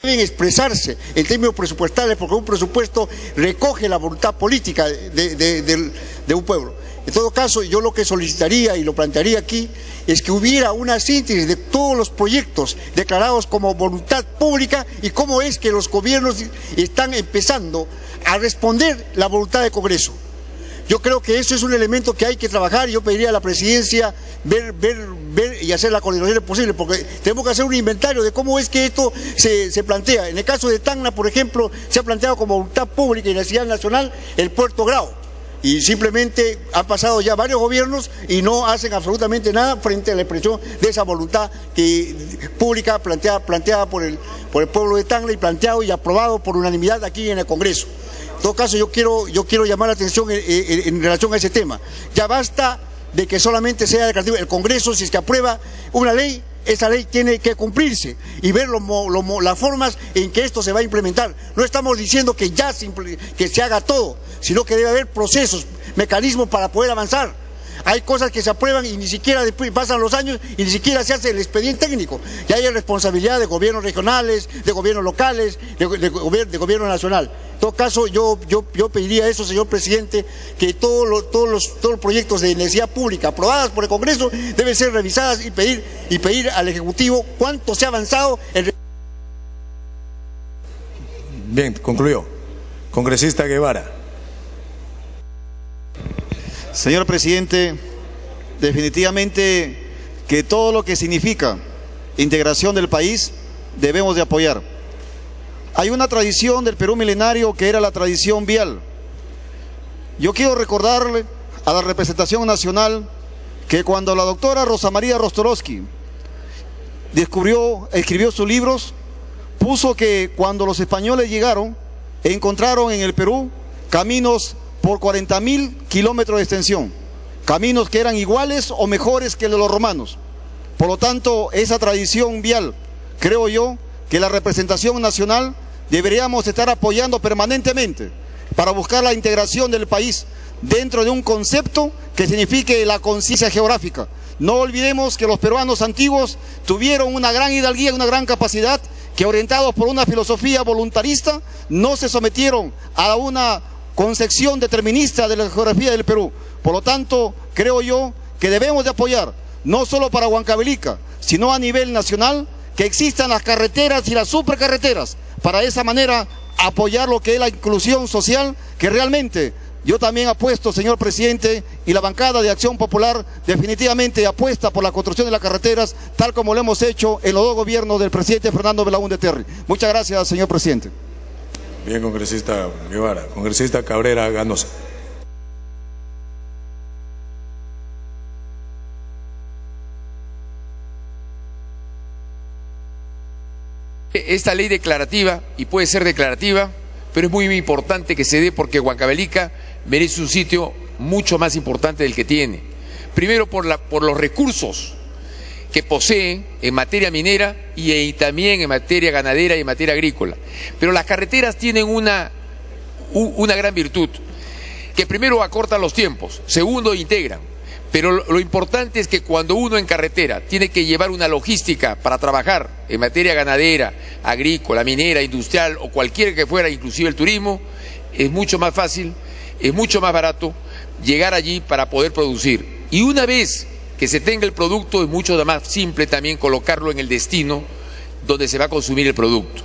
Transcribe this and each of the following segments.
deben expresarse en términos presupuestales, porque un presupuesto recoge la voluntad política de un pueblo. En todo caso, yo lo que solicitaría y lo plantearía aquí es que hubiera una síntesis de todos los proyectos declarados como voluntad pública y cómo es que los gobiernos están empezando a responder la voluntad del Congreso. Yo creo que eso es un elemento que hay que trabajar y yo pediría a la presidencia ver y hacer la coordinación posible, porque tenemos que hacer un inventario de cómo es que esto se plantea. En el caso de Tacna, por ejemplo, se ha planteado como voluntad pública y necesidad nacional el Puerto Grau. Y simplemente han pasado ya varios gobiernos y no hacen absolutamente nada frente a la expresión de esa voluntad pública planteada por el pueblo de Tacna y planteado y aprobado por unanimidad aquí en el Congreso. En todo caso, yo quiero llamar la atención en relación a ese tema. Ya basta de que solamente sea declarativo. El Congreso, si es que aprueba una ley, esa ley tiene que cumplirse y ver las formas en que esto se va a implementar. No estamos diciendo que ya que se haga todo, sino que debe haber procesos, mecanismos para poder avanzar. Hay cosas que se aprueban y ni siquiera después pasan los años y ni siquiera se hace el expediente técnico. Ya hay responsabilidad de gobiernos regionales, de gobiernos locales, de gobierno nacional. En todo caso, yo pediría eso, señor presidente, que todos los proyectos de necesidad pública aprobados por el Congreso deben ser revisadas y pedir al Ejecutivo cuánto se ha avanzado en... Bien, concluyó. Congresista Guevara. Señor presidente, definitivamente que todo lo que significa integración del país debemos de apoyar. Hay una tradición del Perú milenario que era la tradición vial. Yo quiero recordarle a la representación nacional que cuando la doctora Rosa María Rostorowski escribió sus libros, puso que cuando los españoles llegaron, encontraron en el Perú caminos por 40.000 kilómetros de extensión, caminos que eran iguales o mejores que los romanos. Por lo tanto, esa tradición vial, creo yo, que la representación nacional deberíamos estar apoyando permanentemente para buscar la integración del país dentro de un concepto que signifique la conciencia geográfica. No olvidemos que los peruanos antiguos tuvieron una gran hidalguía, una gran capacidad, que orientados por una filosofía voluntarista no se sometieron a una concepción determinista de la geografía del Perú. Por lo tanto, creo yo que debemos de apoyar, no solo para Huancavelica, sino a nivel nacional, que existan las carreteras y las supercarreteras, para de esa manera apoyar lo que es la inclusión social, que realmente yo también apuesto, señor presidente, y la bancada de Acción Popular definitivamente apuesta por la construcción de las carreteras, tal como lo hemos hecho en los dos gobiernos del presidente Fernando Belaúnde Terry. Muchas gracias, señor presidente. Bien, congresista Guevara. Congresista Cabrera Ganosa. Esta ley declarativa, y puede ser declarativa, pero es muy importante que se dé porque Huancavelica merece un sitio mucho más importante del que tiene. Primero por los recursos que poseen en materia minera y también en materia ganadera y en materia agrícola. Pero las carreteras tienen una gran virtud, que primero acortan los tiempos, segundo integran. Pero lo importante es que cuando uno en carretera tiene que llevar una logística para trabajar en materia ganadera, agrícola, minera, industrial o cualquiera que fuera, inclusive el turismo, es mucho más fácil, es mucho más barato llegar allí para poder producir. Y una vez que se tenga el producto, es mucho más simple también colocarlo en el destino donde se va a consumir el producto.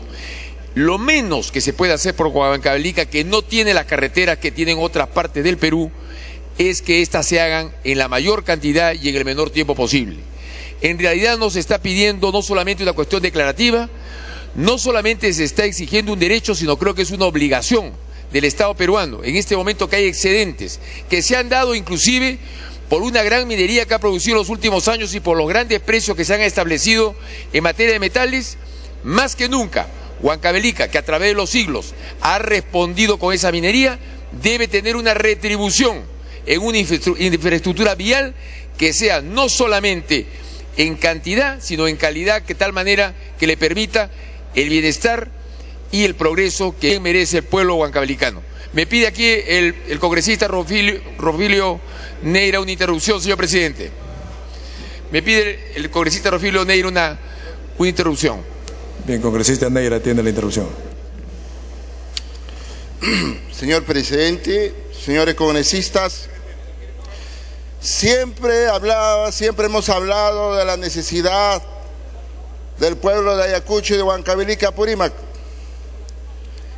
Lo menos que se puede hacer por Huancavelica, que no tiene las carreteras que tienen otras partes del Perú, es que éstas se hagan en la mayor cantidad y en el menor tiempo posible. En realidad nos está pidiendo no solamente una cuestión declarativa, no solamente se está exigiendo un derecho, sino creo que es una obligación del Estado peruano, en este momento que hay excedentes, que se han dado inclusive por una gran minería que ha producido en los últimos años y por los grandes precios que se han establecido en materia de metales, más que nunca, Huancavelica, que a través de los siglos ha respondido con esa minería, debe tener una retribución en una infraestructura vial que sea no solamente en cantidad, sino en calidad, que tal manera que le permita el bienestar y el progreso que merece el pueblo huancavelicano. Me pide aquí el congresista Rofilio Neira una interrupción, señor presidente. Me pide el congresista Rofilio Neira una interrupción. Bien, congresista Neira, tiene la interrupción. Señor presidente, señores congresistas, siempre hemos hablado de la necesidad del pueblo de Ayacucho y de Huancavelica, Apurímac.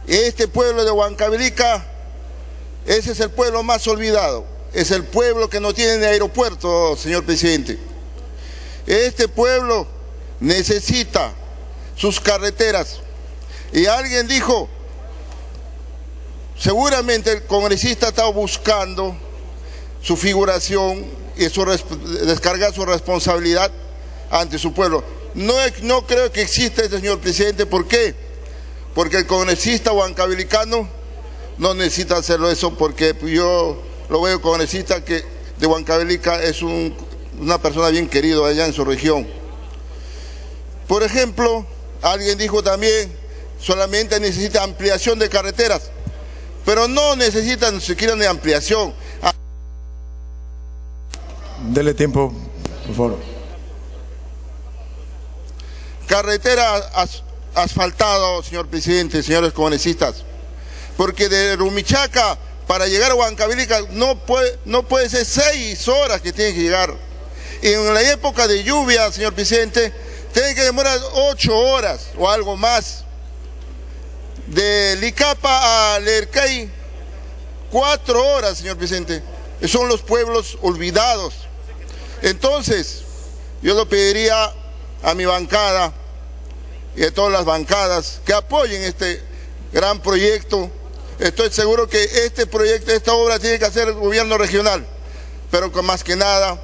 Este pueblo de Huancavelica, ese es el pueblo más olvidado, es el pueblo que no tiene ni aeropuerto, señor presidente. Este pueblo necesita sus carreteras. Y alguien dijo, seguramente el congresista está buscando su figuración y descargar su responsabilidad ante su pueblo. No creo que exista este, señor presidente. ¿Por qué? Porque el congresista huancavelicano no necesita hacerlo eso, porque yo lo veo congresista que de Huancavelica es una persona bien querida allá en su región. Por ejemplo, alguien dijo también, solamente necesita ampliación de carreteras, pero no necesitan ni siquiera de ampliación. Dele tiempo, por favor. Carretera asfaltada, señor presidente, señores congresistas, porque de Rumichaca para llegar a Huancavelica no puede ser 6 horas que tiene que llegar. Y en la época de lluvia, señor presidente, tiene que demorar 8 horas o algo más. De Licapa a Lercay, 4 horas, señor presidente. Son los pueblos olvidados. Entonces, yo le pediría a mi bancada y a todas las bancadas que apoyen este gran proyecto. Estoy seguro que este proyecto, esta obra tiene que hacer el gobierno regional, pero con más que nada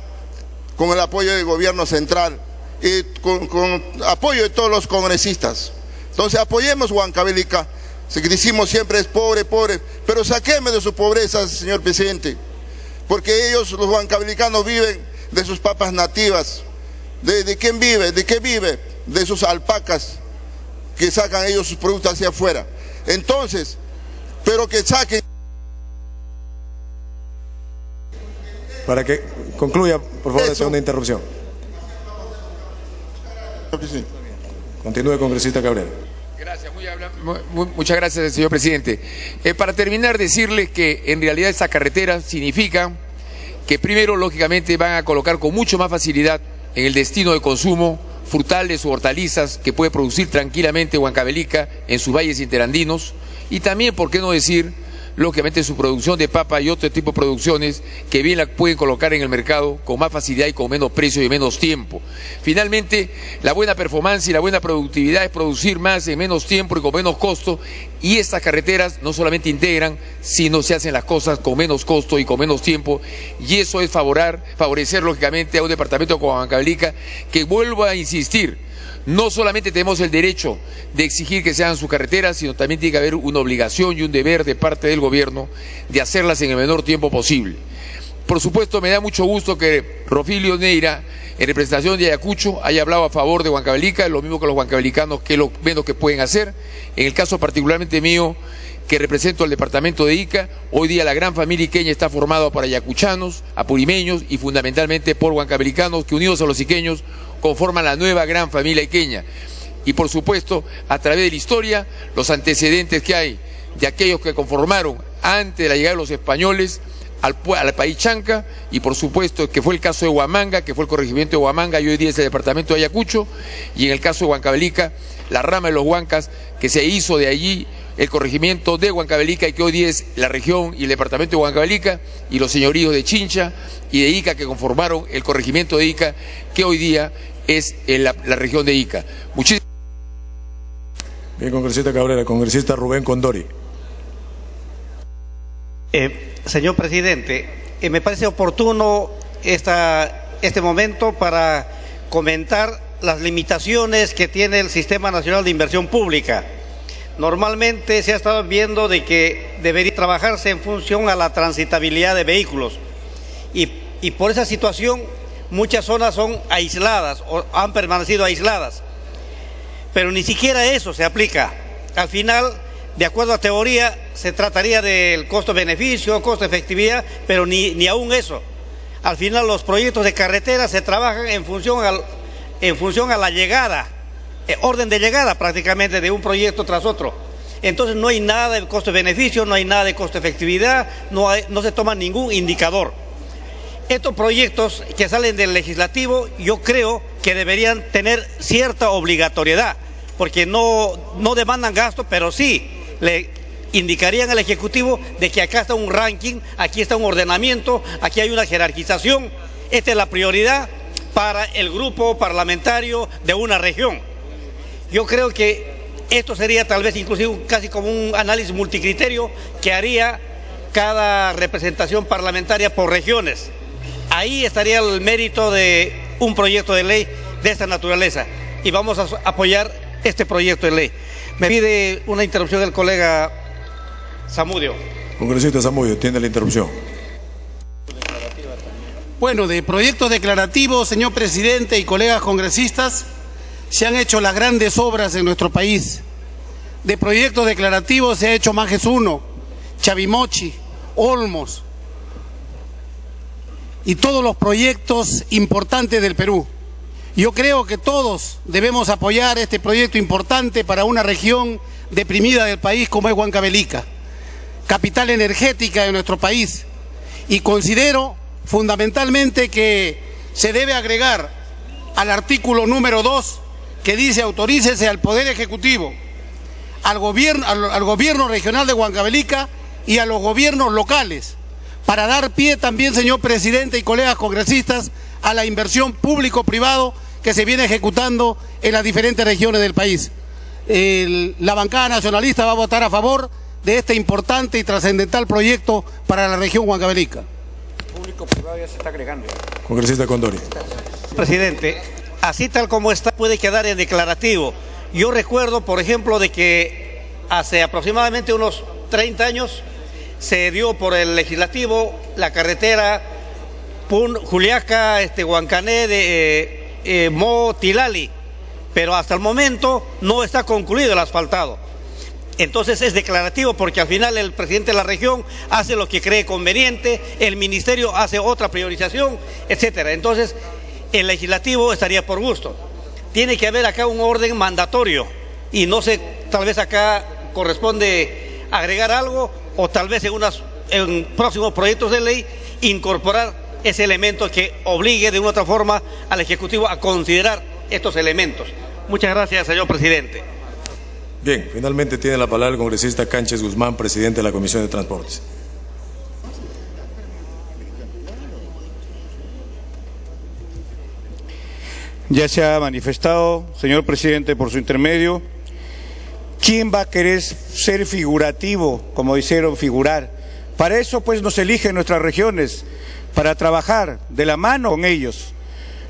con el apoyo del gobierno central y con apoyo de todos los congresistas. Entonces apoyemos Huancavelica. Si decimos siempre es pobre, pobre, pero saquemos de su pobreza, señor presidente, porque ellos, los huancavelicanos, viven de sus papas nativas. ¿De quién vive? ¿De qué vive? De sus alpacas que sacan ellos sus productos hacia afuera. Entonces, pero que saquen. Para que concluya, por favor, la segunda interrupción. Continúe, congresista Cabrera. Gracias, muchas gracias, señor presidente. Para terminar, decirles que en realidad esta carretera significa que primero, lógicamente, van a colocar con mucho más facilidad en el destino de consumo frutales o hortalizas que puede producir tranquilamente Huancavelica en sus valles interandinos, y también, por qué no decir, lógicamente, su producción de papa y otro tipo de producciones que bien la pueden colocar en el mercado con más facilidad y con menos precio y menos tiempo. Finalmente, la buena performance y la buena productividad es producir más en menos tiempo y con menos costo, y estas carreteras no solamente integran, sino se hacen las cosas con menos costo y con menos tiempo, y eso es favorecer lógicamente a un departamento como Huancavelica, que, vuelvo a insistir, no solamente tenemos el derecho de exigir que sean sus carreteras, sino también tiene que haber una obligación y un deber de parte del gobierno de hacerlas en el menor tiempo posible. Por supuesto, me da mucho gusto que Rofilio Neira, en representación de Ayacucho, haya hablado a favor de Huancavelica, lo mismo que los huancavelicanos, que es lo menos que pueden hacer. En el caso particularmente mío, que represento al departamento de Ica, hoy día la gran familia iqueña está formada por ayacuchanos, apurimeños y fundamentalmente por huancavelicanos, que unidos a los iqueños conforman la nueva gran familia iqueña. Y por supuesto, a través de la historia, los antecedentes que hay de aquellos que conformaron antes de la llegada de los españoles al país Chanca, y por supuesto que fue el caso de Huamanga, que fue el corregimiento de Huamanga y hoy día es el departamento de Ayacucho, y en el caso de Huancavelica, la rama de los Huancas, que se hizo de allí el corregimiento de Huancavelica y que hoy día es la región y el departamento de Huancavelica, y los señoríos de Chincha y de Ica que conformaron el corregimiento de Ica, que hoy día es la región de Ica. Bien, congresista Cabrera. Congresista Rubén Condori. Señor presidente, me parece oportuno este momento para comentar las limitaciones que tiene el Sistema Nacional de Inversión Pública. Normalmente se ha estado viendo de que debería trabajarse en función a la transitabilidad de vehículos, y por esa situación muchas zonas son aisladas o han permanecido aisladas, pero ni siquiera eso se aplica. Al final, de acuerdo a teoría, se trataría del costo-beneficio, costo-efectividad, pero ni aún eso. Al final, los proyectos de carretera se trabajan en función a la llegada orden de llegada prácticamente de un proyecto tras otro. Entonces no hay nada de costo-beneficio, no hay nada de costo-efectividad, no se toma ningún indicador. Estos proyectos que salen del legislativo yo creo que deberían tener cierta obligatoriedad, porque no demandan gasto, pero sí le indicarían al Ejecutivo de que acá está un ranking, aquí está un ordenamiento, aquí hay una jerarquización, esta es la prioridad para el grupo parlamentario de una región. Yo creo que esto sería tal vez inclusive casi como un análisis multicriterio que haría cada representación parlamentaria por regiones. Ahí estaría el mérito de un proyecto de ley de esta naturaleza y vamos a apoyar este proyecto de ley. Me pide una interrupción el colega Zamudio. Congresista Zamudio, tiene la interrupción. Bueno, de proyectos declarativos, señor presidente y colegas congresistas, se han hecho las grandes obras en nuestro país. De proyectos declarativos se ha hecho Majes 1, Chavimochi, Olmos y todos los proyectos importantes del Perú. Yo creo que todos debemos apoyar este proyecto importante para una región deprimida del país como es Huancavelica, capital energética de nuestro país. Y considero fundamentalmente que se debe agregar al artículo número 2 que dice: autorícese al Poder Ejecutivo, al gobierno regional de Huancavelica y a los gobiernos locales, para dar pie también, señor presidente y colegas congresistas, a la inversión público-privado que se viene ejecutando en las diferentes regiones del país. La bancada nacionalista va a votar a favor de este importante y trascendental proyecto para la región Huancavelica. Público-privado ya se está agregando. Congresista Condori. Presidente, así tal como está puede quedar en declarativo. Yo recuerdo, por ejemplo, de que hace aproximadamente unos 30 años se dio por el legislativo la carretera Juliaca, Huancané, de Mo Tilali, pero hasta el momento no está concluido el asfaltado. Entonces es declarativo porque al final el presidente de la región hace lo que cree conveniente, el ministerio hace otra priorización, etcétera. Entonces el legislativo estaría por gusto. Tiene que haber acá un orden mandatorio y no sé, tal vez acá corresponde agregar algo o tal vez en próximos proyectos de ley incorporar ese elemento que obligue de una u otra forma al Ejecutivo a considerar estos elementos. Muchas gracias, señor presidente. Bien, finalmente tiene la palabra el congresista Cánchez Guzmán, presidente de la Comisión de Transportes. Ya se ha manifestado, señor presidente, por su intermedio, ¿quién va a querer ser figurativo, como hicieron figurar? Para eso pues nos eligen nuestras regiones, para trabajar de la mano con ellos.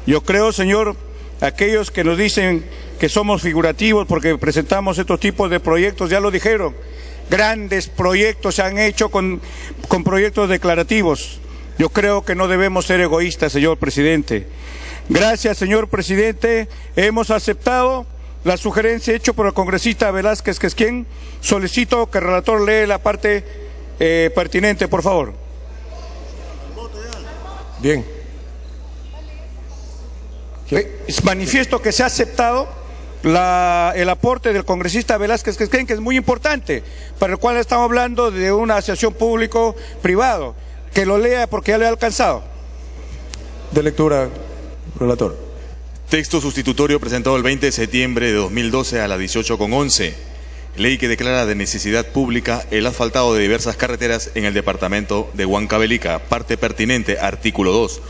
Yo creo, señor, aquellos que nos dicen que somos figurativos porque presentamos estos tipos de proyectos, ya lo dijeron, grandes proyectos se han hecho con proyectos declarativos. Yo creo que no debemos ser egoístas, señor presidente. Gracias, señor presidente, hemos aceptado la sugerencia hecha por el congresista Velázquez Quesquén. Solicito que el relator lee la parte pertinente, por favor. Bien. Es manifiesto que se ha aceptado el aporte del congresista Velázquez Quesquén, que es muy importante, para el cual estamos hablando de una asociación público-privado. Que lo lea porque ya le ha alcanzado. De lectura, relator. Texto sustitutorio presentado el 20 de septiembre de 2012 a las 18:11. Ley que declara de necesidad pública el asfaltado de diversas carreteras en el departamento de Huancavelica. Parte pertinente, artículo 2.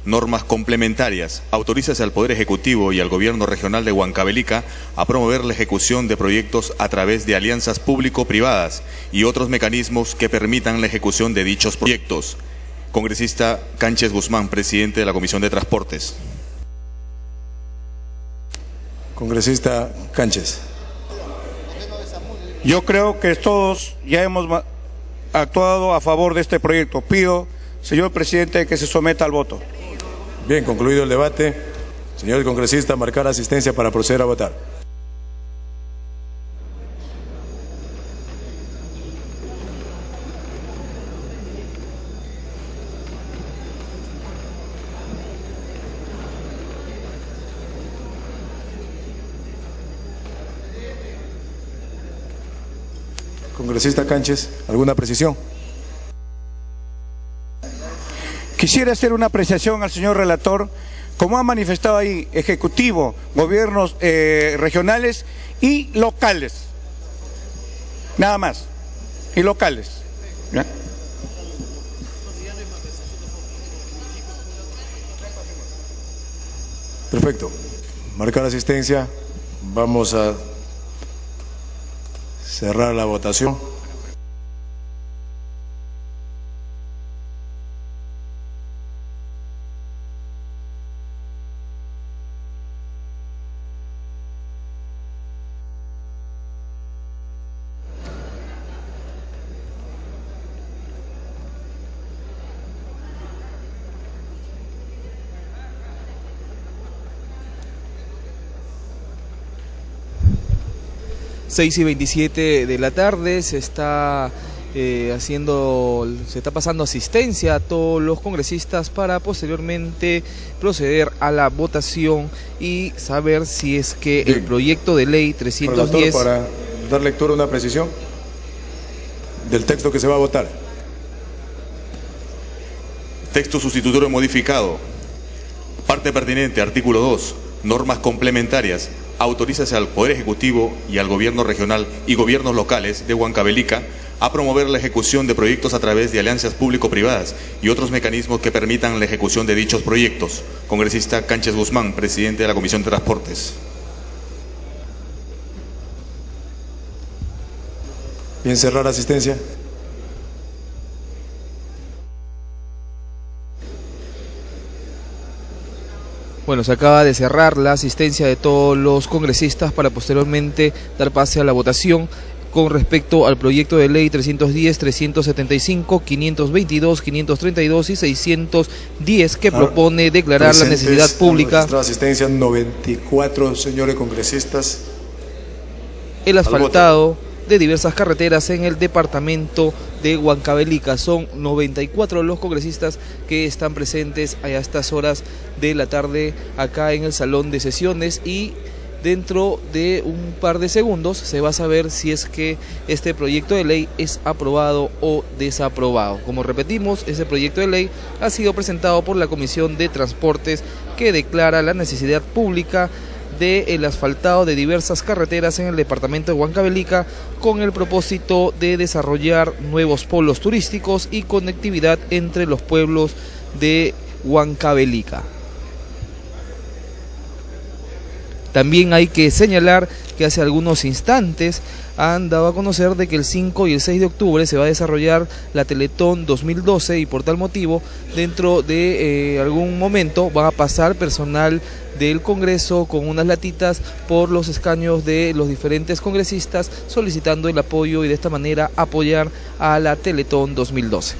Normas complementarias. Autorízase al Poder Ejecutivo y al Gobierno Regional de Huancavelica a promover la ejecución de proyectos a través de alianzas público-privadas y otros mecanismos que permitan la ejecución de dichos proyectos. Congresista Cánchez Guzmán, presidente de la Comisión de Transportes. Congresista Cánchez. Yo creo que todos ya hemos actuado a favor de este proyecto. Pido, señor presidente, que se someta al voto. Bien, concluido el debate. Señor congresista, marcar asistencia para proceder a votar. Congresista Cánchez, ¿alguna precisión? Quisiera hacer una apreciación al señor relator. Como ha manifestado ahí, Ejecutivo, gobiernos regionales y locales. Nada más. Y locales. ¿Ya? Perfecto. Marcar asistencia. Vamos a cerrar la votación. Seis y 27 de la tarde se está pasando asistencia a todos los congresistas para posteriormente proceder a la votación y saber si es que el proyecto de ley 310... Relator, para dar lectura a una precisión del texto que se va a votar. Texto sustitutorio modificado. Parte pertinente, artículo 2. Normas complementarias. Autorízase al Poder Ejecutivo y al Gobierno Regional y Gobiernos Locales de Huancavelica a promover la ejecución de proyectos a través de alianzas público-privadas y otros mecanismos que permitan la ejecución de dichos proyectos. Congresista Cánchez Guzmán, presidente de la Comisión de Transportes. Bien, cerrar asistencia. Bueno, se acaba de cerrar la asistencia de todos los congresistas para posteriormente dar pase a la votación con respecto al proyecto de ley 310, 375, 522, 532 y 610 que propone declarar la necesidad pública. Nuestra asistencia 94, señores congresistas. El asfaltado de diversas carreteras en el departamento de Huancavelica. Son 94 los congresistas que están presentes a estas horas de la tarde acá en el salón de sesiones y dentro de un par de segundos se va a saber si es que este proyecto de ley es aprobado o desaprobado. Como repetimos, ese proyecto de ley ha sido presentado por la Comisión de Transportes que declara la necesidad pública del asfaltado de diversas carreteras en el departamento de Huancavelica con el propósito de desarrollar nuevos polos turísticos y conectividad entre los pueblos de Huancavelica. También hay que señalar que hace algunos instantes han dado a conocer de que el 5 y el 6 de octubre se va a desarrollar la Teletón 2012 y por tal motivo dentro de algún momento va a pasar personal del Congreso con unas latitas por los escaños de los diferentes congresistas solicitando el apoyo y de esta manera apoyar a la Teletón 2012.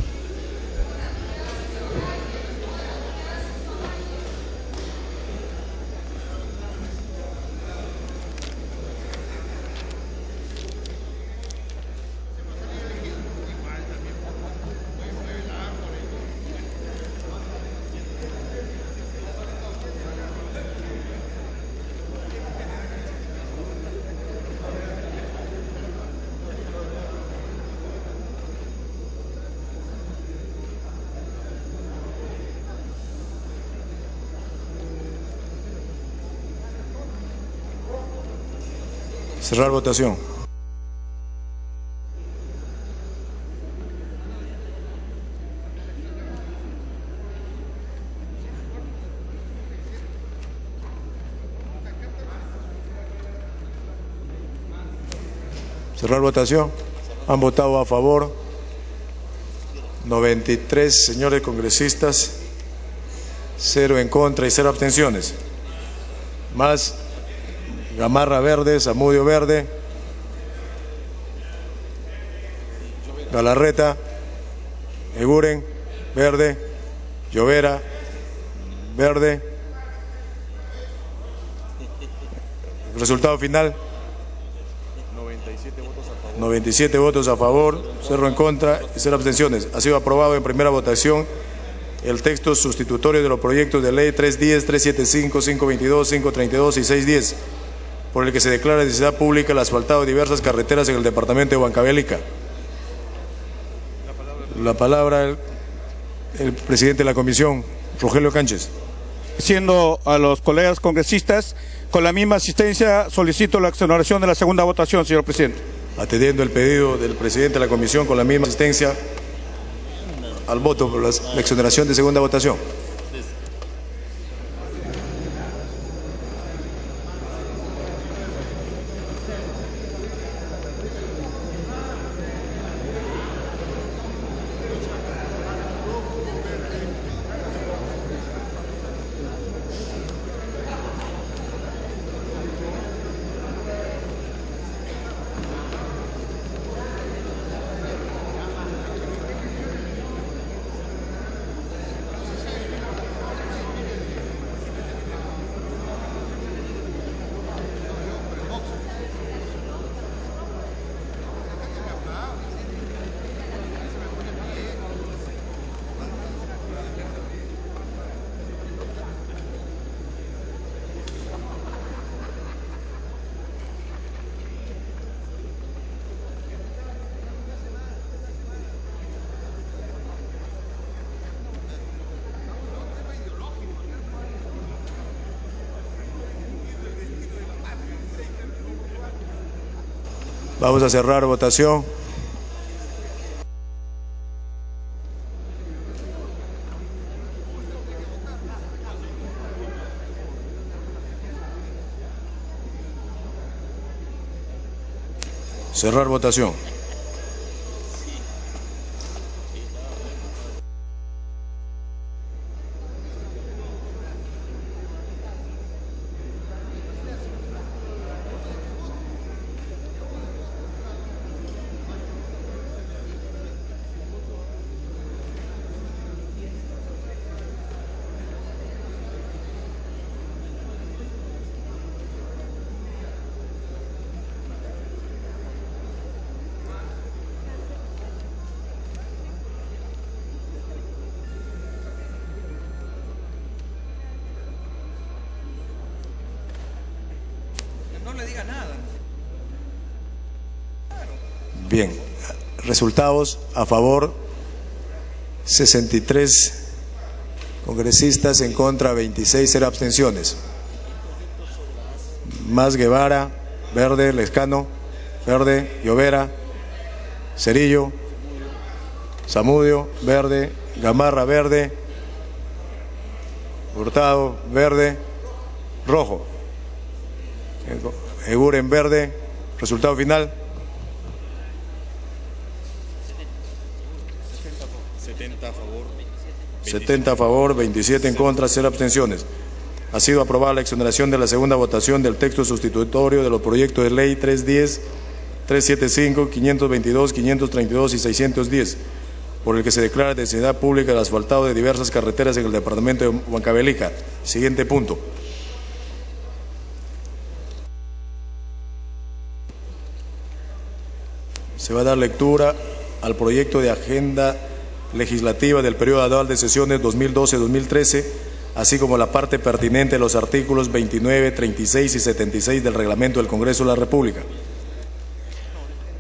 Cerrar votación. Cerrar votación. Han votado a favor 93 señores congresistas, 0 en contra y 0 abstenciones. Más Gamarra verde, Zamudio verde, Galarreta, Eguren verde, Llovera verde. Resultado final: 97 votos a favor, 0 en contra y 0 abstenciones. Ha sido aprobado en primera votación el texto sustitutorio de los proyectos de ley 310, 375, 522, 532 y 610. por el que se declara de necesidad pública el asfaltado de diversas carreteras en el departamento de Huancavelica. La palabra el presidente de la comisión, Rogelio Cánchez. Siendo a los colegas congresistas, con la misma asistencia solicito la exoneración de la segunda votación, señor presidente. Atendiendo el pedido del presidente de la comisión, con la misma asistencia al voto por la exoneración de segunda votación. Vamos a cerrar votación. Cerrar votación. Bien, resultados: a favor 63 congresistas, en contra 26, 0 abstenciones. Más Guevara, verde. Lescano, verde. Llovera, Cerillo, Zamudio, verde. Gamarra, verde. Hurtado, verde. Rojo. Eguren, verde. Resultado final: 70 a favor, 27 en contra, 0 abstenciones. Ha sido aprobada la exoneración de la segunda votación del texto sustitutorio de los proyectos de ley 310, 375, 522, 532 y 610, por el que se declara de necesidad pública el asfaltado de diversas carreteras en el departamento de Huancavelica. Siguiente punto. Se va a dar lectura al proyecto de agenda legislativa del periodo anual de sesiones 2012-2013, así como la parte pertinente de los artículos 29, 36 y 76 del Reglamento del Congreso de la República.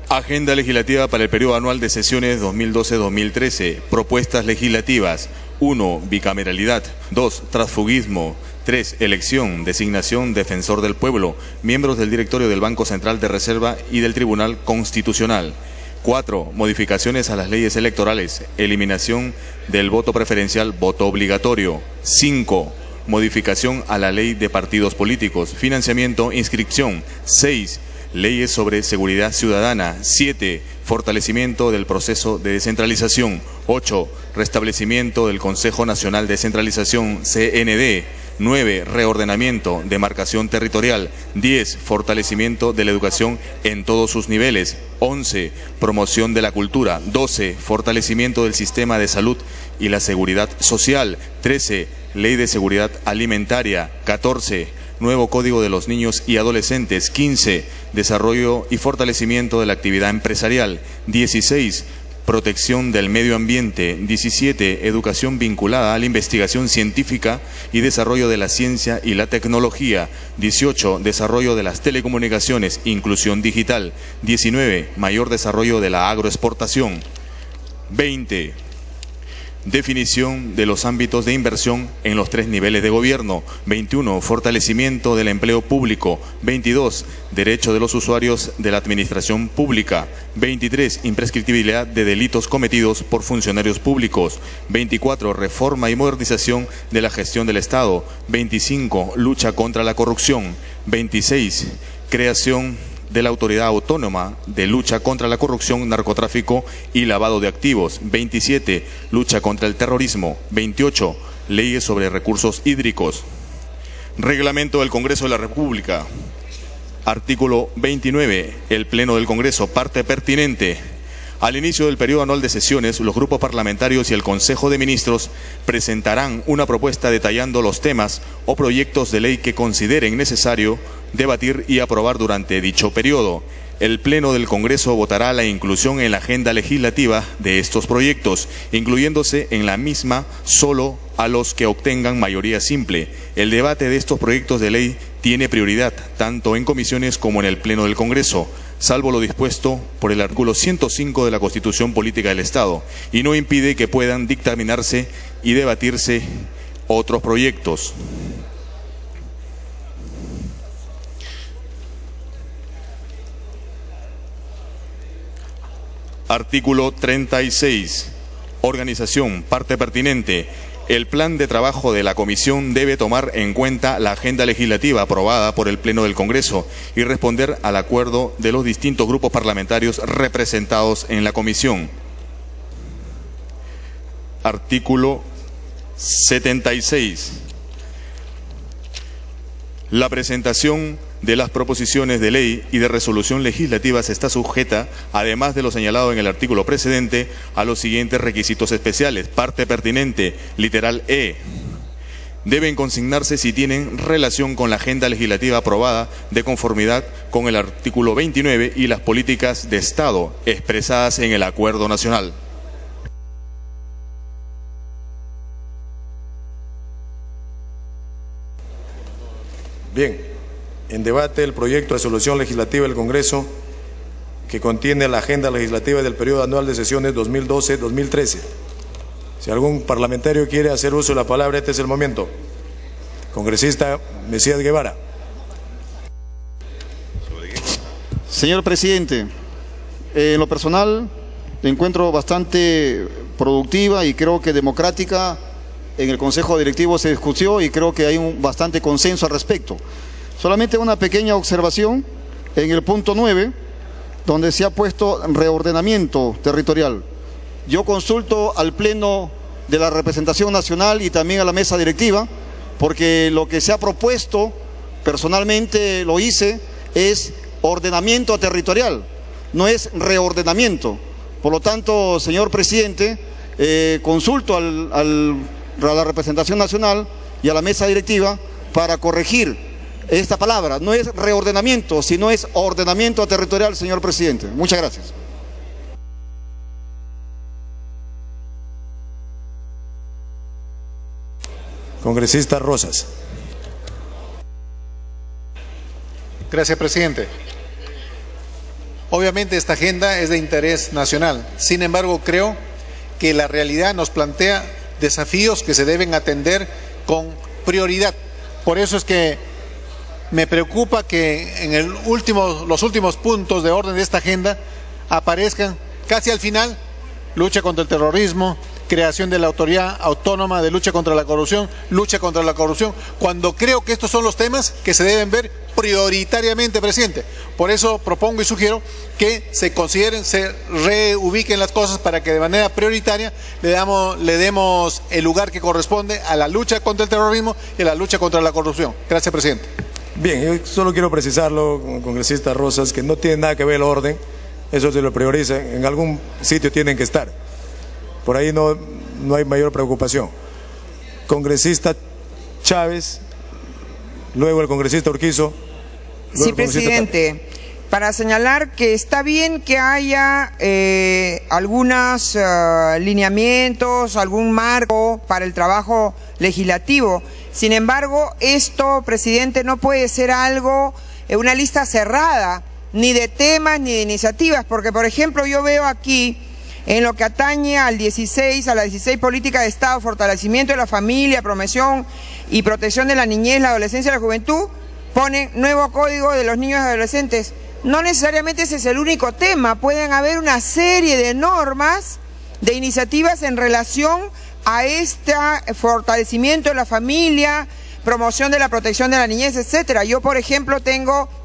Agenda legislativa para el periodo anual de sesiones 2012-2013. Propuestas legislativas: 1. Bicameralidad. 2. Transfugismo. 3. Elección, designación, defensor del pueblo, miembros del directorio del Banco Central de Reserva y del Tribunal Constitucional. 4. Modificaciones a las leyes electorales, eliminación del voto preferencial, voto obligatorio. 5. Modificación a la ley de partidos políticos, financiamiento, inscripción. 6. Leyes sobre seguridad ciudadana. 7. Fortalecimiento del proceso de descentralización. 8. Restablecimiento del Consejo Nacional de Descentralización, CND. 9. Reordenamiento, demarcación territorial. 10. Fortalecimiento de la educación en todos sus niveles. 11. Promoción de la cultura. 12. Fortalecimiento del sistema de salud y la seguridad social. 13. Ley de seguridad alimentaria. 14. Nuevo Código de los Niños y Adolescentes. 15. Desarrollo y fortalecimiento de la actividad empresarial. 16. protección del medio ambiente. 17, educación vinculada a la investigación científica y desarrollo de la ciencia y la tecnología. 18, desarrollo de las telecomunicaciones, inclusión digital. 19, mayor desarrollo de la agroexportación. 20, definición de los ámbitos de inversión en los 3 niveles de gobierno. 21, fortalecimiento del empleo público. 22, derecho de los usuarios de la administración pública. 23, imprescriptibilidad de delitos cometidos por funcionarios públicos. 24, reforma y modernización de la gestión del Estado. 25, lucha contra la corrupción. 26, creación de la Autoridad Autónoma de Lucha contra la Corrupción, Narcotráfico y Lavado de Activos. 27, lucha contra el terrorismo. 28, leyes sobre recursos hídricos. Reglamento del Congreso de la República. Artículo 29. El Pleno del Congreso, parte pertinente. Al inicio del periodo anual de sesiones, los grupos parlamentarios y el Consejo de Ministros presentarán una propuesta detallando los temas o proyectos de ley que consideren necesario debatir y aprobar durante dicho periodo. El Pleno del Congreso votará la inclusión en la agenda legislativa de estos proyectos, incluyéndose en la misma solo a los que obtengan mayoría simple. El debate de estos proyectos de ley tiene prioridad tanto en comisiones como en el Pleno del Congreso, salvo lo dispuesto por el artículo 105 de la Constitución Política del Estado, y no impide que puedan dictaminarse y debatirse otros proyectos. Artículo 36. Organización, parte pertinente. El plan de trabajo de la Comisión debe tomar en cuenta la agenda legislativa aprobada por el Pleno del Congreso y responder al acuerdo de los distintos grupos parlamentarios representados en la Comisión. Artículo 76. La presentación de las proposiciones de ley y de resolución legislativas está sujeta, además de lo señalado en el artículo precedente, a los siguientes requisitos especiales. Parte pertinente, literal E. Deben consignarse si tienen relación con la agenda legislativa aprobada de conformidad con el artículo 29 y las políticas de Estado expresadas en el Acuerdo Nacional. Bien. En debate el proyecto de resolución legislativa del Congreso que contiene la agenda legislativa del periodo anual de sesiones 2012-2013. Si algún parlamentario quiere hacer uso de la palabra, este es el momento. Congresista Mesías Guevara. Señor presidente, en lo personal me encuentro bastante productiva y creo que democrática. En el Consejo Directivo se discutió y creo que hay bastante consenso al respecto. Solamente una pequeña observación en el punto 9, donde se ha puesto reordenamiento territorial. Yo consulto al Pleno de la Representación Nacional y también a la mesa directiva, porque lo que se ha propuesto, personalmente lo hice, es ordenamiento territorial, no es reordenamiento. Por lo tanto, señor presidente, consulto a la Representación Nacional y a la mesa directiva para corregir esta palabra. No es reordenamiento, sino es ordenamiento territorial, señor presidente. Muchas gracias. Congresista Rosas. Gracias, presidente. Obviamente esta agenda es de interés nacional. Sin embargo, creo que la realidad nos plantea desafíos que se deben atender con prioridad. Por eso es que me preocupa que en los últimos puntos de orden de esta agenda aparezcan casi al final: lucha contra el terrorismo, creación de la Autoridad Autónoma de Lucha contra la Corrupción, lucha contra la corrupción, cuando creo que estos son los temas que se deben ver prioritariamente, presidente. Por eso propongo y sugiero que se consideren, se reubiquen las cosas para que de manera prioritaria le demos el lugar que corresponde a la lucha contra el terrorismo y a la lucha contra la corrupción. Gracias, presidente. Bien, yo solo quiero precisarlo, congresista Rosas, que no tiene nada que ver el orden, eso se lo prioriza, en algún sitio tienen que estar. Por ahí no hay mayor preocupación. Congresista Chávez, luego el congresista Urquizo. Sí, presidente. para señalar que está bien que haya algunos lineamientos, algún marco para el trabajo legislativo. Sin embargo, esto, presidente, no puede ser algo, una lista cerrada, ni de temas ni de iniciativas, porque, por ejemplo, yo veo aquí, en lo que atañe a la 16 política de Estado, fortalecimiento de la familia, promoción y protección de la niñez, la adolescencia y la juventud, ponen nuevo código de los niños y adolescentes. No necesariamente ese es el único tema, pueden haber una serie de normas, de iniciativas en relación a este fortalecimiento de la familia, promoción de la protección de la niñez, etcétera. Yo, por ejemplo,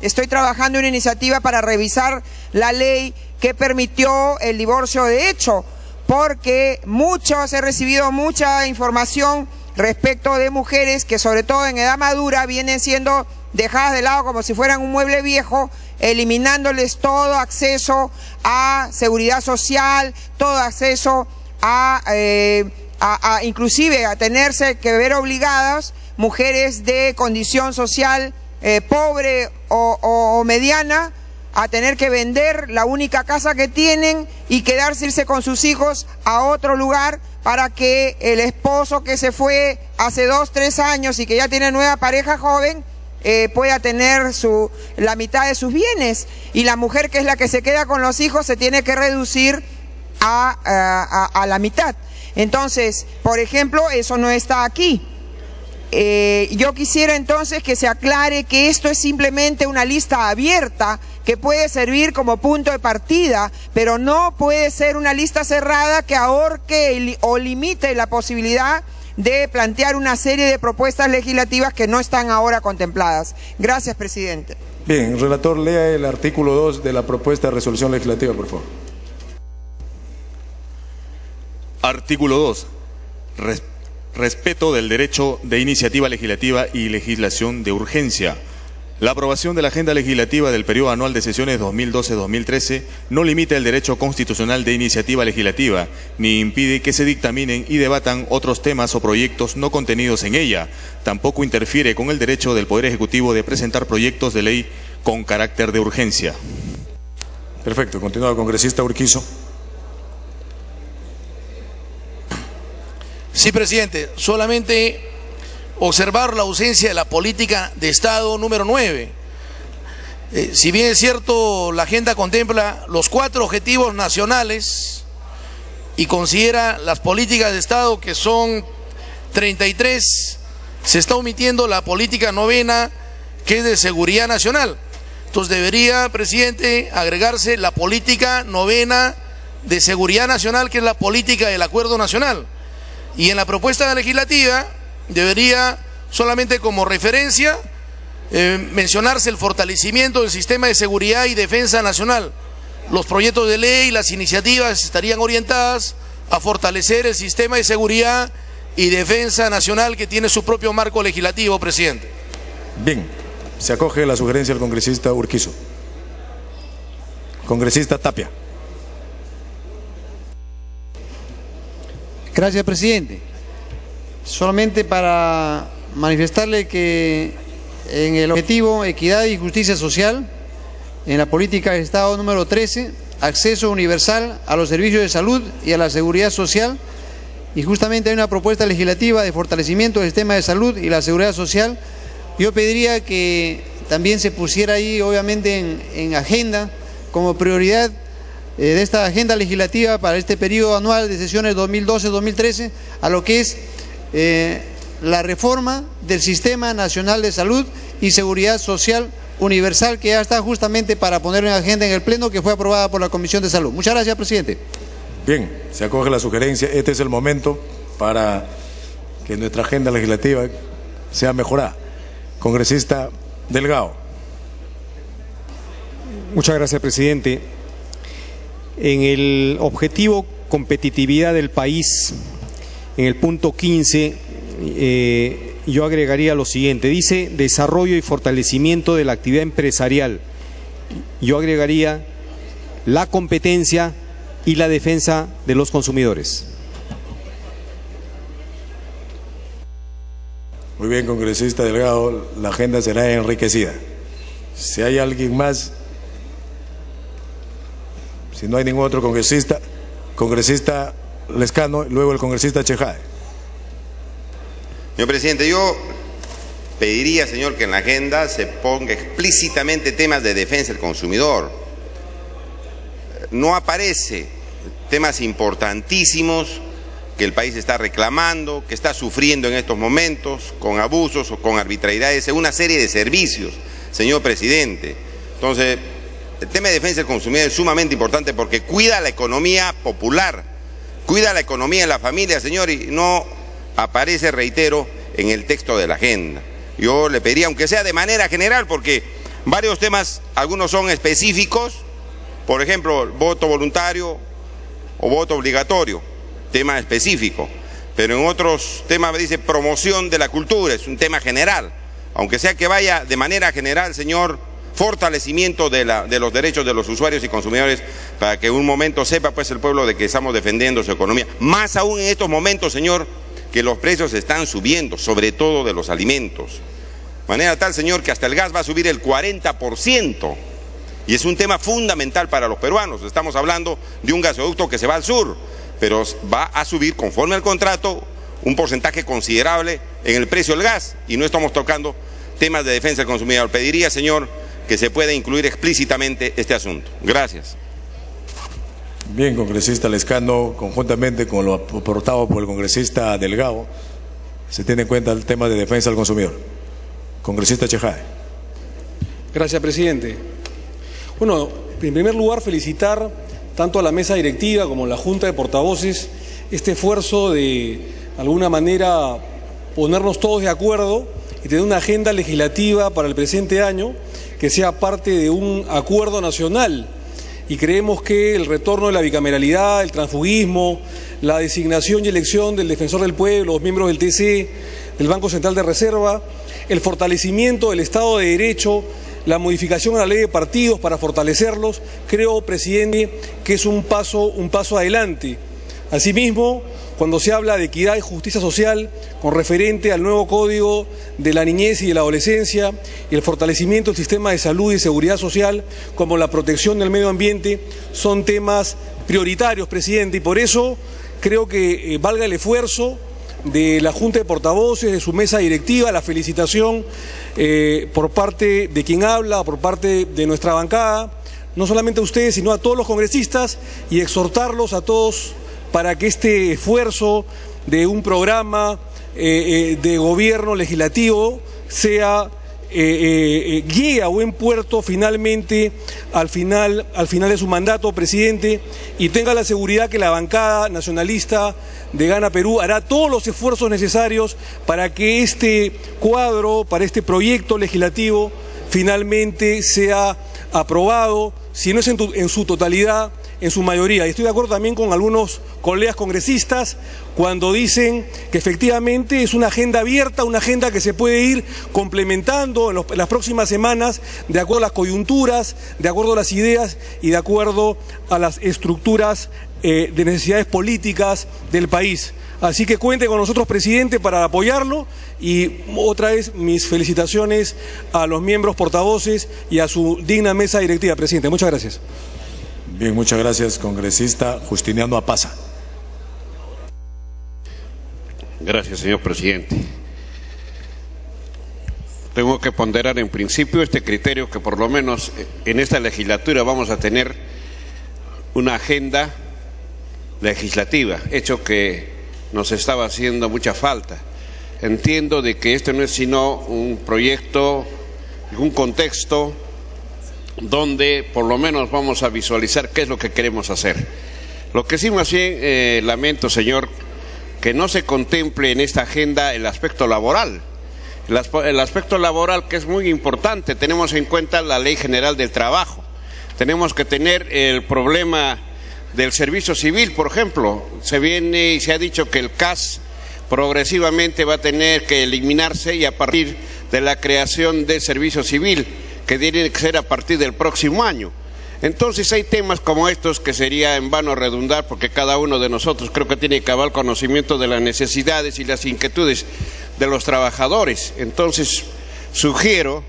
estoy trabajando en una iniciativa para revisar la ley que permitió el divorcio de hecho, porque he recibido mucha información respecto de mujeres que, sobre todo en edad madura, vienen siendo dejadas de lado como si fueran un mueble viejo, eliminándoles todo acceso a seguridad social, todo acceso inclusive a tenerse que ver obligadas mujeres de condición social pobre o mediana a tener que vender la única casa que tienen y irse con sus hijos a otro lugar para que el esposo que se fue hace 2, 3 años y que ya tiene nueva pareja joven pueda tener la mitad de sus bienes, y la mujer, que es la que se queda con los hijos, se tiene que reducir a la mitad. Entonces, por ejemplo, eso no está aquí. Yo quisiera entonces que se aclare que esto es simplemente una lista abierta que puede servir como punto de partida, pero no puede ser una lista cerrada que ahorque o limite la posibilidad de plantear una serie de propuestas legislativas que no están ahora contempladas. Gracias, presidente. Bien, relator, lea el artículo 2 de la propuesta de resolución legislativa, por favor. Artículo 2. Respeto del derecho de iniciativa legislativa y legislación de urgencia. La aprobación de la agenda legislativa del periodo anual de sesiones 2012-2013 no limita el derecho constitucional de iniciativa legislativa, ni impide que se dictaminen y debatan otros temas o proyectos no contenidos en ella. Tampoco interfiere con el derecho del Poder Ejecutivo de presentar proyectos de ley con carácter de urgencia. Perfecto. Continúa, congresista Urquizo. Sí, presidente. Solamente observar la ausencia de la política de Estado número 9. Si bien es cierto, la agenda contempla los 4 objetivos nacionales y considera las políticas de Estado, que son 33, se está omitiendo la política novena, que es de seguridad nacional. Entonces debería, presidente, agregarse la política novena de seguridad nacional, que es la política del acuerdo nacional. Y en la propuesta legislativa debería, solamente como referencia, mencionarse el fortalecimiento del sistema de seguridad y defensa nacional. Los proyectos de ley, las iniciativas estarían orientadas a fortalecer el sistema de seguridad y defensa nacional, que tiene su propio marco legislativo, presidente. Bien, se acoge la sugerencia del congresista Urquizo. Congresista Tapia. Gracias, presidente. Solamente para manifestarle que en el objetivo equidad y justicia social, en la política de Estado número 13, acceso universal a los servicios de salud y a la seguridad social, y justamente hay una propuesta legislativa de fortalecimiento del sistema de salud y la seguridad social. Yo pediría que también se pusiera ahí, obviamente, en agenda, como prioridad de esta agenda legislativa para este periodo anual de sesiones 2012-2013, a lo que es la reforma del Sistema Nacional de Salud y Seguridad Social Universal, que ya está justamente para poner en agenda en el Pleno, que fue aprobada por la Comisión de Salud. Muchas gracias, presidente. Bien, se acoge la sugerencia. Este es el momento para que nuestra agenda legislativa sea mejorada. Congresista Delgado. Muchas gracias, presidente. En el objetivo competitividad del país, en el punto 15, yo agregaría lo siguiente. Dice desarrollo y fortalecimiento de la actividad empresarial. Yo agregaría la competencia y la defensa de los consumidores. Muy bien, congresista Delgado, la agenda será enriquecida. Si hay alguien más Si no hay ningún otro congresista Lescano, luego el congresista Chejade. Señor presidente, yo pediría, señor, que en la agenda se ponga explícitamente temas de defensa del consumidor. No aparece temas importantísimos que el país está reclamando, que está sufriendo en estos momentos, con abusos o con arbitrariedades en una serie de servicios, señor presidente. Entonces, el tema de defensa del consumidor es sumamente importante porque cuida la economía popular, cuida la economía de la familia, señor, y no aparece, reitero, en el texto de la agenda. Yo le pediría, aunque sea de manera general, porque varios temas, algunos son específicos, por ejemplo, voto voluntario o voto obligatorio, tema específico, pero en otros temas dice promoción de la cultura, es un tema general, aunque sea que vaya de manera general, señor, fortalecimiento de los derechos de los usuarios y consumidores, para que en un momento sepa pues el pueblo de que estamos defendiendo su economía, más aún en estos momentos, señor, que los precios están subiendo, sobre todo de los alimentos, de manera tal, señor, que hasta el gas va a subir el 40%, y es un tema fundamental para los peruanos. Estamos hablando de un gasoducto que se va al sur, pero va a subir conforme al contrato un porcentaje considerable en el precio del gas, y no estamos tocando temas de defensa del consumidor. Pediría, señor, que se pueda incluir explícitamente este asunto. Gracias. Bien, congresista Lescano, conjuntamente con lo aportado por el congresista Delgado, se tiene en cuenta el tema de defensa del consumidor. Congresista Chejade. Gracias, presidente. Bueno, en primer lugar, felicitar tanto a la mesa directiva como a la Junta de Portavoces este esfuerzo de alguna manera ponernos todos de acuerdo y tener una agenda legislativa para el presente año que sea parte de un acuerdo nacional. Y creemos que el retorno de la bicameralidad, el transfugismo, la designación y elección del defensor del pueblo, los miembros del TC, del Banco Central de Reserva, el fortalecimiento del Estado de Derecho, la modificación a la ley de partidos para fortalecerlos, creo, presidente, que es un paso adelante. Asimismo, cuando se habla de equidad y justicia social con referente al nuevo Código de la Niñez y de la Adolescencia y el fortalecimiento del sistema de salud y seguridad social como la protección del medio ambiente, son temas prioritarios, presidente, y por eso creo que valga el esfuerzo de la Junta de Portavoces, de su mesa directiva, la felicitación por parte de quien habla, por parte de nuestra bancada, no solamente a ustedes, sino a todos los congresistas, y exhortarlos a todos para que este esfuerzo de un programa de gobierno legislativo sea guíe a buen puerto finalmente al final de su mandato, presidente, y tenga la seguridad que la bancada nacionalista de Gana Perú hará todos los esfuerzos necesarios para que este cuadro, para este proyecto legislativo, finalmente sea aprobado, si no es en su totalidad, en su mayoría. Y estoy de acuerdo también con algunos colegas congresistas cuando dicen que efectivamente es una agenda abierta, una agenda que se puede ir complementando en las próximas semanas de acuerdo a las coyunturas, de acuerdo a las ideas y de acuerdo a las estructuras de necesidades políticas del país. Así que cuente con nosotros, presidente, para apoyarlo, y otra vez mis felicitaciones a los miembros portavoces y a su digna mesa directiva, presidente. Muchas gracias. Bien, muchas gracias, congresista Justiniano Apaza. Gracias, señor presidente. Tengo que ponderar en principio este criterio que por lo menos en esta legislatura vamos a tener una agenda legislativa, hecho que nos estaba haciendo mucha falta. Entiendo de que esto no es sino un proyecto, un contexto donde por lo menos vamos a visualizar qué es lo que queremos hacer. Lo que sí más bien lamento, señor, que no se contemple en esta agenda el aspecto laboral. El aspecto laboral, que es muy importante. Tenemos en cuenta la Ley General del Trabajo. Tenemos que tener el problema del servicio civil, por ejemplo. Se viene y se ha dicho que el CAS progresivamente va a tener que eliminarse, y a partir de la creación del servicio civil, que tiene que ser a partir del próximo año. Entonces hay temas como estos que sería en vano redundar, porque cada uno de nosotros creo que tiene cabal conocimiento de las necesidades y las inquietudes de los trabajadores. Entonces sugiero,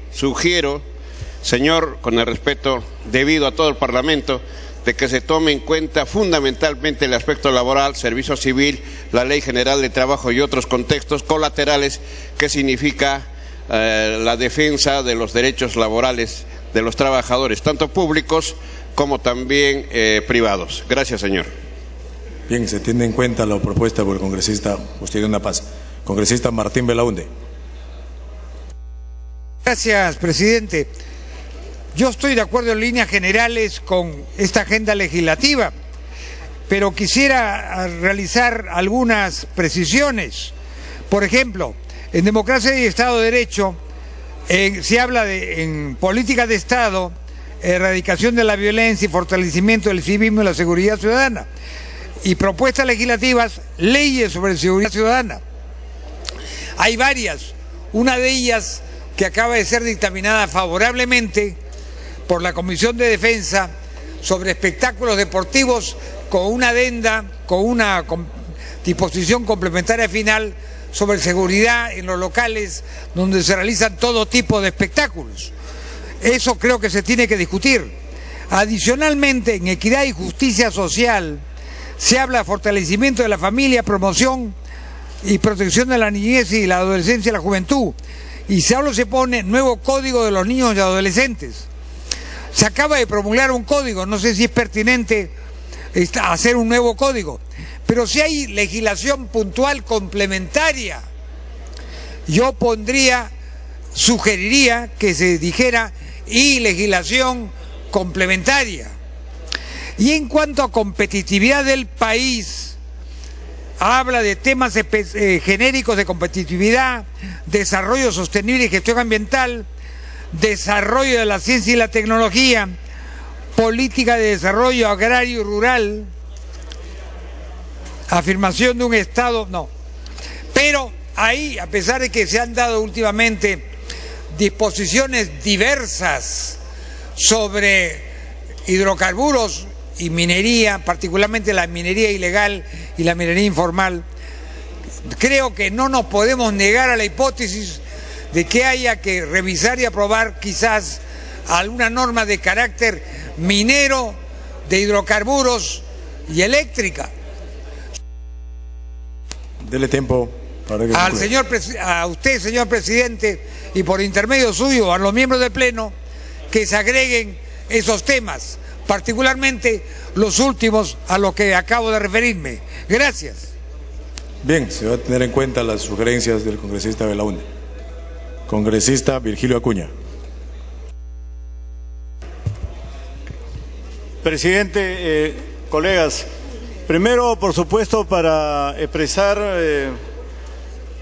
señor, con el respeto debido a todo el Parlamento, de que se tome en cuenta fundamentalmente el aspecto laboral, servicio civil, la Ley General de Trabajo y otros contextos colaterales que significa la defensa de los derechos laborales de los trabajadores, tanto públicos como también privados. Gracias, señor. Bien, se tiene en cuenta la propuesta por el congresista Justicia Una Paz. Congresista Martín Belaunde. Gracias, presidente. Yo estoy de acuerdo en líneas generales con esta agenda legislativa, pero quisiera realizar algunas precisiones. Por ejemplo, en democracia y Estado de Derecho se habla en política de Estado, erradicación de la violencia y fortalecimiento del civismo y la seguridad ciudadana. Y propuestas legislativas, leyes sobre seguridad ciudadana. Hay varias, una de ellas que acaba de ser dictaminada favorablemente por la Comisión de Defensa sobre espectáculos deportivos con una adenda, con una disposición complementaria final sobre seguridad en los locales donde se realizan todo tipo de espectáculos. Eso creo que se tiene que discutir. Adicionalmente, en equidad y justicia social se habla de fortalecimiento de la familia, promoción y protección de la niñez y la adolescencia y la juventud. Y se pone nuevo código de los niños y adolescentes. Se acaba de promulgar un código, no sé si es pertinente hacer un nuevo código, pero si hay legislación puntual complementaria, yo sugeriría que se dijera y legislación complementaria. Y en cuanto a competitividad del país, habla de temas genéricos de competitividad, desarrollo sostenible y gestión ambiental, desarrollo de la ciencia y la tecnología, política de desarrollo agrario y rural, afirmación de un Estado, no. Pero ahí, a pesar de que se han dado últimamente disposiciones diversas sobre hidrocarburos y minería, particularmente la minería ilegal y la minería informal, creo que no nos podemos negar a la hipótesis de que haya que revisar y aprobar quizás alguna norma de carácter minero, de hidrocarburos y eléctrica. Dele tiempo para que a usted, señor presidente, y por intermedio suyo, a los miembros del Pleno, que se agreguen esos temas, particularmente los últimos a los que acabo de referirme. Gracias. Bien, se va a tener en cuenta las sugerencias del congresista Belaunde. Congresista Virgilio Acuña. Presidente, colegas, primero, por supuesto, para expresar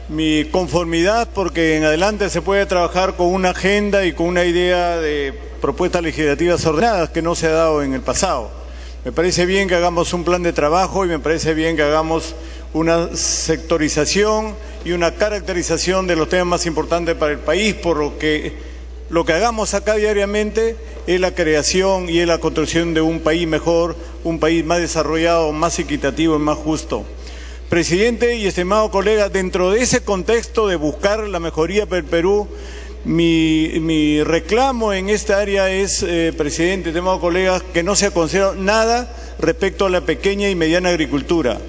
mi conformidad, porque en adelante se puede trabajar con una agenda y con una idea de propuestas legislativas ordenadas que no se ha dado en el pasado. Me parece bien que hagamos un plan de trabajo y me parece bien que hagamos una sectorización y una caracterización de los temas más importantes para el país, por lo que hagamos acá diariamente es la creación y es la construcción de un país mejor, un país más desarrollado, más equitativo y más justo. Presidente y estimado colega, dentro de ese contexto de buscar la mejoría para el Perú, mi reclamo en esta área es, presidente, estimado colega, que no se ha considerado nada respecto a la pequeña y mediana agricultura.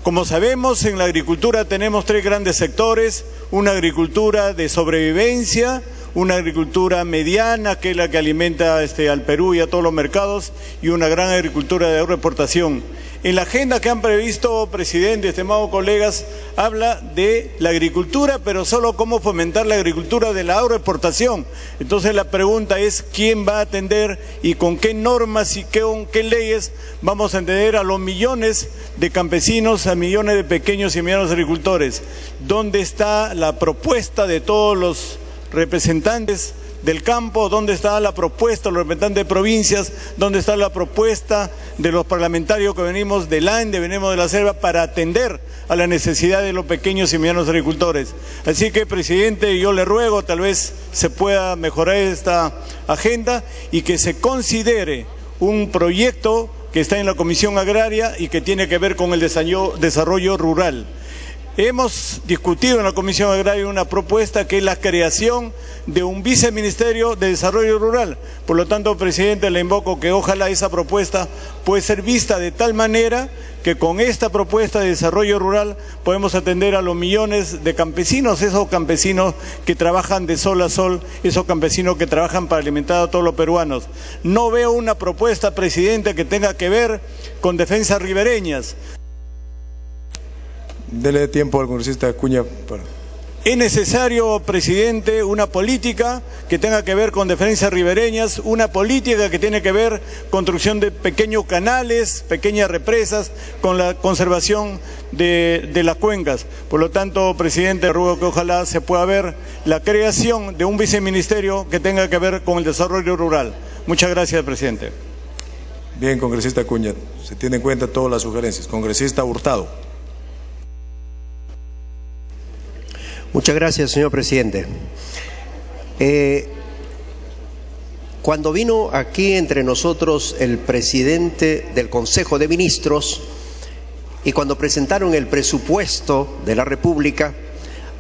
Como sabemos, en la agricultura tenemos tres grandes sectores: una agricultura de sobrevivencia, una agricultura mediana, que es la que alimenta al Perú y a todos los mercados, y una gran agricultura de agroexportación. En la agenda que han previsto, presidente, estimados colegas, habla de la agricultura, pero solo cómo fomentar la agricultura de la agroexportación. Entonces la pregunta es, ¿quién va a atender y con qué normas y con qué leyes vamos a atender a los millones de campesinos, a millones de pequeños y medianos agricultores? ¿Dónde está la propuesta de todos los representantes del campo? ¿Dónde está la propuesta de los representantes de provincias? ¿Dónde está la propuesta de los parlamentarios que venimos del ANDE, venimos de la selva, para atender a la necesidad de los pequeños y medianos agricultores? Así que, presidente, yo le ruego, tal vez se pueda mejorar esta agenda y que se considere un proyecto que está en la Comisión Agraria y que tiene que ver con el desarrollo rural. Hemos discutido en la Comisión Agraria una propuesta que es la creación de un viceministerio de Desarrollo Rural. Por lo tanto, presidente, le invoco que ojalá esa propuesta pueda ser vista de tal manera que con esta propuesta de desarrollo rural podemos atender a los millones de campesinos, esos campesinos que trabajan de sol a sol, esos campesinos que trabajan para alimentar a todos los peruanos. No veo una propuesta, presidente, que tenga que ver con defensas ribereñas. Dele tiempo al congresista Acuña para... Es necesario, presidente, una política que tenga que ver con defensas ribereñas, una política que tiene que ver con construcción de pequeños canales, pequeñas represas, con la conservación de las cuencas. Por lo tanto, presidente, ruego que ojalá se pueda ver la creación de un viceministerio que tenga que ver con el desarrollo rural. Muchas gracias, presidente. Bien, congresista Acuña, se tiene en cuenta todas las sugerencias. Congresista Hurtado. Muchas gracias, señor presidente. Cuando vino aquí entre nosotros el presidente del Consejo de Ministros y cuando presentaron el presupuesto de la República,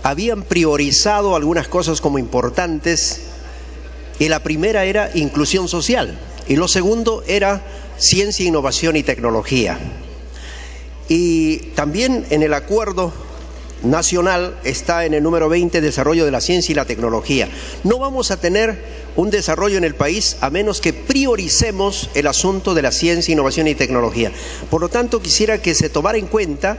habían priorizado algunas cosas como importantes, y la primera era inclusión social y lo segundo era ciencia, innovación y tecnología. Y también en el acuerdo nacional está en el número 20, desarrollo de la ciencia y la tecnología. No vamos a tener un desarrollo en el país a menos que prioricemos el asunto de la ciencia, innovación y tecnología. Por lo tanto, quisiera que se tomara en cuenta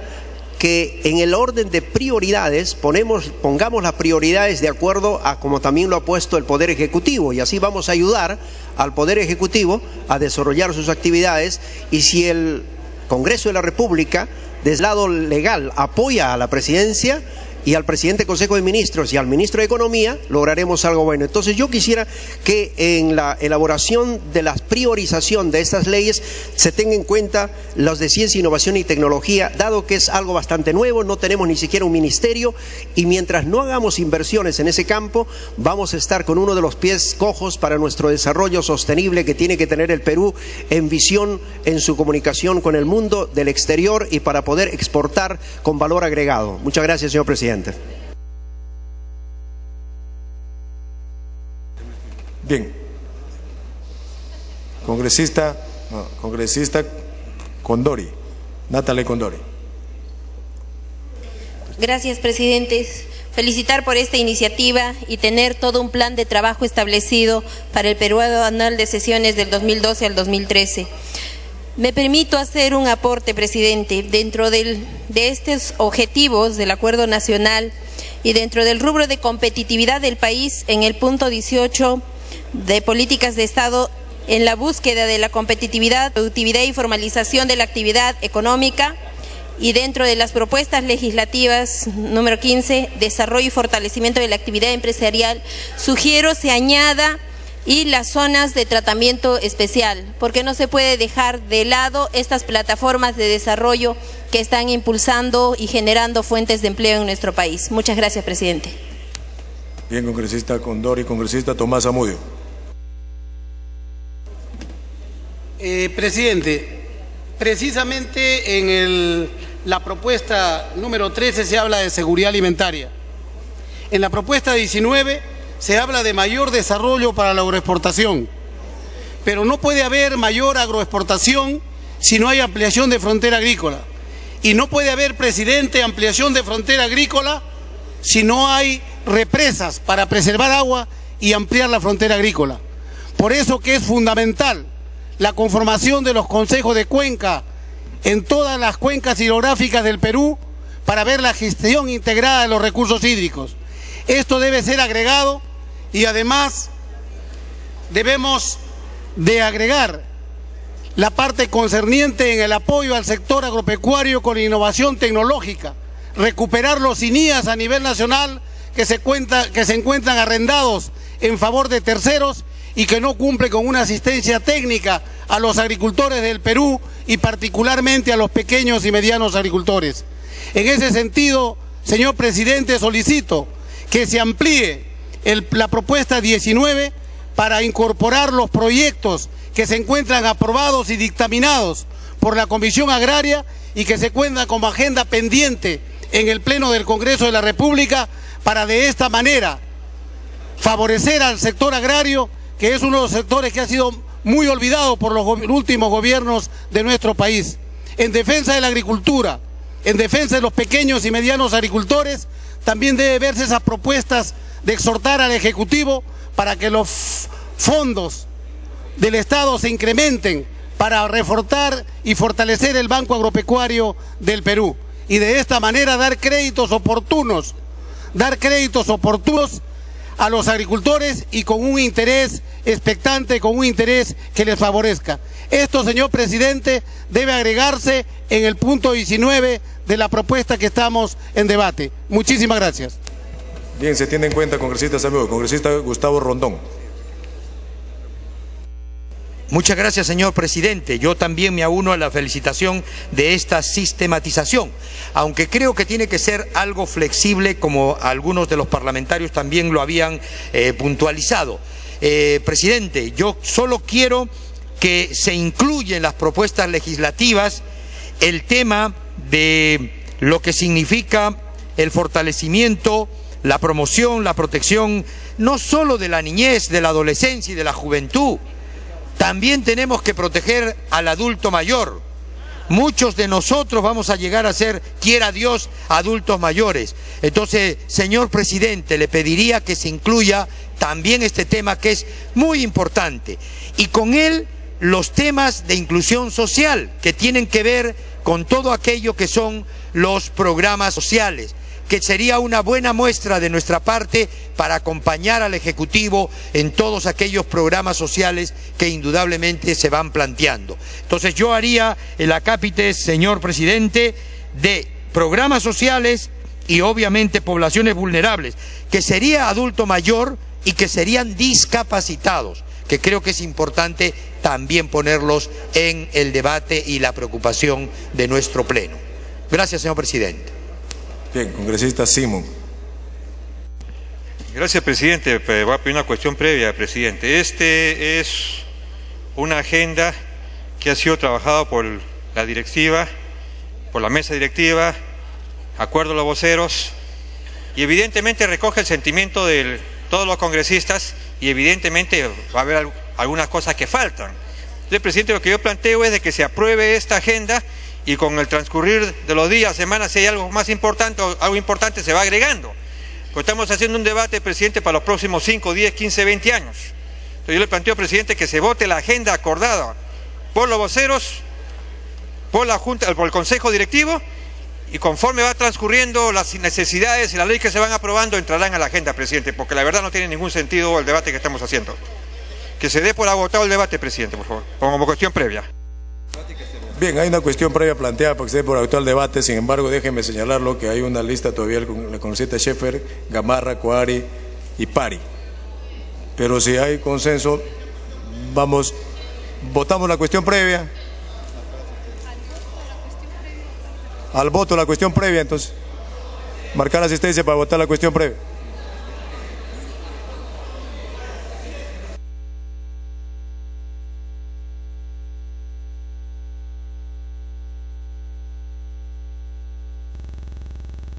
que en el orden de prioridades pongamos las prioridades de acuerdo a como también lo ha puesto el Poder Ejecutivo, y así vamos a ayudar al Poder Ejecutivo a desarrollar sus actividades. Y si el Congreso de la República, desde el lado legal, apoya a la presidencia y al presidente del Consejo de Ministros y al ministro de Economía, lograremos algo bueno. Entonces yo quisiera que en la elaboración de la priorización de estas leyes se tenga en cuenta los de ciencia, innovación y tecnología, dado que es algo bastante nuevo, no tenemos ni siquiera un ministerio, y mientras no hagamos inversiones en ese campo, vamos a estar con uno de los pies cojos para nuestro desarrollo sostenible que tiene que tener el Perú en visión, en su comunicación con el mundo del exterior y para poder exportar con valor agregado. Muchas gracias, señor presidente. Bien. Congresista Condori, Natalia Condori. Gracias, presidente. Felicitar por esta iniciativa y tener todo un plan de trabajo establecido para el periodo anual de sesiones del 2012 al 2013. Me permito hacer un aporte, presidente, dentro de estos objetivos del Acuerdo Nacional y dentro del rubro de competitividad del país, en el punto 18 de políticas de Estado, en la búsqueda de la competitividad, productividad y formalización de la actividad económica, y dentro de las propuestas legislativas número 15, desarrollo y fortalecimiento de la actividad empresarial, sugiero se añada y las zonas de tratamiento especial, porque no se puede dejar de lado estas plataformas de desarrollo que están impulsando y generando fuentes de empleo en nuestro país. Muchas gracias, presidente. Bien, congresista Condori. Congresista Tomás Zamudio. Presidente, precisamente en la propuesta número 13 se habla de seguridad alimentaria. En la propuesta 19 se habla de mayor desarrollo para la agroexportación, pero no puede haber mayor agroexportación si no hay ampliación de frontera agrícola, y no puede haber, presidente, ampliación de frontera agrícola si no hay represas para preservar agua y ampliar la frontera agrícola. Por eso que es fundamental la conformación de los consejos de cuenca en todas las cuencas hidrográficas del Perú para ver la gestión integrada de los recursos hídricos. Esto debe ser agregado. Y además debemos de agregar la parte concerniente en el apoyo al sector agropecuario con innovación tecnológica, recuperar los INIAS a nivel nacional que se encuentran arrendados en favor de terceros y que no cumplen con una asistencia técnica a los agricultores del Perú y particularmente a los pequeños y medianos agricultores. En ese sentido, señor presidente, solicito que se amplíe la propuesta 19 para incorporar los proyectos que se encuentran aprobados y dictaminados por la Comisión Agraria y que se cuentan como agenda pendiente en el Pleno del Congreso de la República para de esta manera favorecer al sector agrario, que es uno de los sectores que ha sido muy olvidado por los últimos gobiernos de nuestro país. En defensa de la agricultura, en defensa de los pequeños y medianos agricultores, también debe verse esas propuestas de exhortar al Ejecutivo para que los fondos del Estado se incrementen para reforzar y fortalecer el Banco Agropecuario del Perú. Y de esta manera dar créditos oportunos a los agricultores y con un interés expectante, con un interés que les favorezca. Esto, señor presidente, debe agregarse en el punto 19 de la propuesta que estamos en debate. Muchísimas gracias. Bien, se tiene en cuenta, congresistas amigos. Congresista Gustavo Rondón. Muchas gracias, señor presidente. Yo también me uno a la felicitación de esta sistematización, aunque creo que tiene que ser algo flexible, como algunos de los parlamentarios también lo habían puntualizado. Presidente, yo solo quiero que se incluya en las propuestas legislativas el tema de lo que significa el fortalecimiento, la promoción, la protección, no solo de la niñez, de la adolescencia y de la juventud. También tenemos que proteger al adulto mayor. Muchos de nosotros vamos a llegar a ser, quiera Dios, adultos mayores. Entonces, señor presidente, le pediría que se incluya también este tema, que es muy importante, y con él los temas de inclusión social, que tienen que ver con todo aquello que son los programas sociales, que sería una buena muestra de nuestra parte para acompañar al Ejecutivo en todos aquellos programas sociales que indudablemente se van planteando. Entonces yo haría el acápite, señor presidente, de programas sociales y obviamente poblaciones vulnerables, que sería adulto mayor y que serían discapacitados, que creo que es importante también ponerlos en el debate y la preocupación de nuestro Pleno. Gracias, señor presidente. Bien, congresista Simón. Gracias, presidente. Voy a pedir una cuestión previa, presidente. Este es una agenda que ha sido trabajada por la directiva, por la mesa directiva, acuerdo de los voceros, y evidentemente recoge el sentimiento de todos los congresistas, y evidentemente va a haber algunas cosas que faltan. Entonces, presidente, lo que yo planteo es de que se apruebe esta agenda, y con el transcurrir de los días, semanas, si hay algo más importante o algo importante, se va agregando. Pues estamos haciendo un debate, presidente, para los próximos 5, 10, 15, 20 años. Entonces yo le planteo, presidente, que se vote la agenda acordada por los voceros, por la Junta, por el Consejo Directivo, y conforme va transcurriendo las necesidades y las leyes que se van aprobando, entrarán a la agenda, presidente, porque la verdad no tiene ningún sentido el debate que estamos haciendo. Que se dé por agotado el debate, presidente, por favor, como cuestión previa. Bien, hay una cuestión previa planteada para que se dé por actual debate. Sin embargo, déjenme señalarlo que hay una lista todavía, la congresista Schaeffer, Gamarra, Coari y Pari. Pero si hay consenso, votamos la cuestión previa. Al voto la cuestión previa, entonces. Marcar asistencia para votar la cuestión previa.